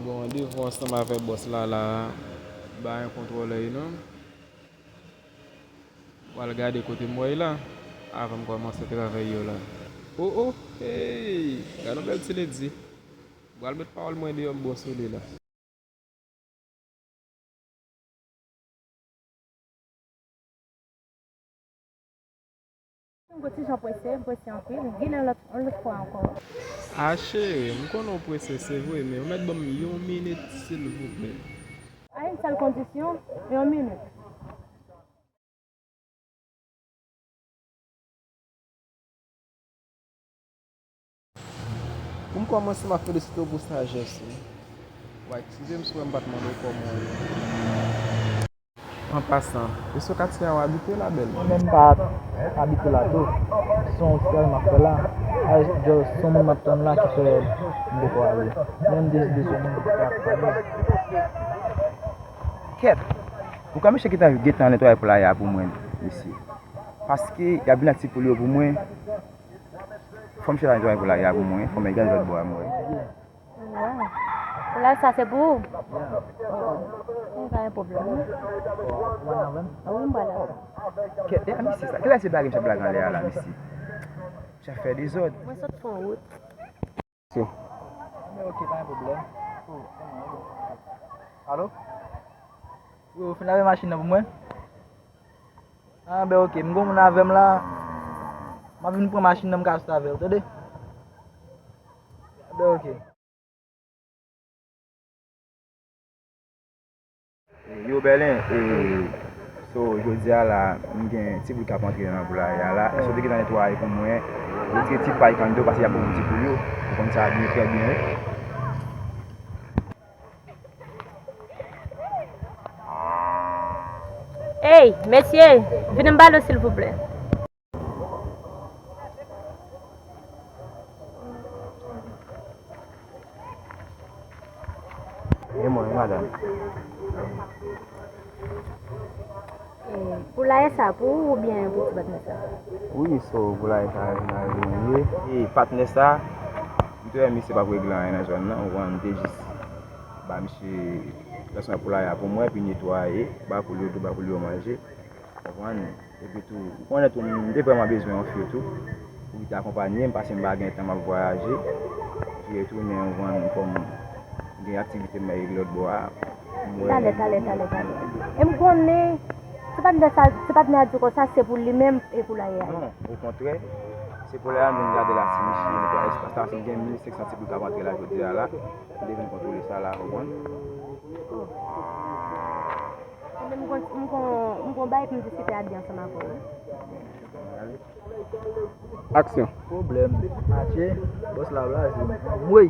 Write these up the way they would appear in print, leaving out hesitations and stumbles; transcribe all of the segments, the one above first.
Bon, devons ensemble avec boss là, bah un contrôleur, on va regarder côté moi là, avant de commencer à travailler là. Oh oh, hey, regarde belle télé dit. On va mettre parole moins de boss là. Goti jan presse an pil, gine l'autre fois encore. Ah chérie, je connais pas c'est vrai, mais on met bon 1 minute s'il vous plaît. À une seule condition, et en minute. Pour commencer à féliciter pour sagesse. Ouais, excusez-moi si je ne pas demander comment. En passant, est-ce que tu as habité la belle? Même pas habité là tout. Son frère m'a fait là. Son monde m'attend là qui fait beaucoup aller. Même des hommes Ket, ou ka mèche ki ta getan netwaye pou la ya pou mwen isi. Paske y a bin ati pou li yo pou mwen. Fòm chè la netwaye pou la ya pou mwen, fòm e gen jòt bo a mwen. Ouais. Là, ça c'est beau. Oh, pas un problème. Ah oui, voilà. Ket, a misi sa, ke la se bagi mse blagan le a la misi? Mse fè di zot. Moi, ça te fait en route. Si. Mais ok, pas un problème. Allô? Yo, fin lave machine nan pou mwen? Ah, ben ok, mgon moun avem la. Ma vin pou machine nan mka stave, ou tade? Ben ok. Yo Berlin, so jodi a la, mwen gen ti pou kap antre nan pou la ya la. So de ki nan netwaye pou mwen, yo ti ti pay kando pasi ya pou mwen ti pou yo. Pou kon sa admire très bien. Hey, messieurs, venez me baller s'il vous plaît. E mwen, madame. Pour la ça pour ou bien pour tu battre ça? Oui, so pou la ya sa nan e patne sa, mwen te mi se pa pou e glan nan zon nan, ou an de jis. Ba misi, lasan pou la ya pou mwen, pi netwaye, ba pou li yo manje. Et puis tout, on est tout, j'ai vraiment besoin de faire tout. Pour t'accompagner, parce que je n'ai pas temps de voyager. J'ai retourné en vente comme des activités de l'autre bois. Allez. Et me connais, c'est pas de ça, c'est pas de dire que ça c'est pour lui-même et pour la hier. Non, au contraire, c'est pour la même garder la signification, nettoyer l'espace. Parce que j'ai 1500 types de rentrer là, je dis là, je devais contrôler ça là, au moins. Mwen bay pou mwen disite a di ansama pou. Action. Problem. Matye, boss la la, mwen.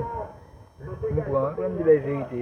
Mwen pran, mwen di bay verite.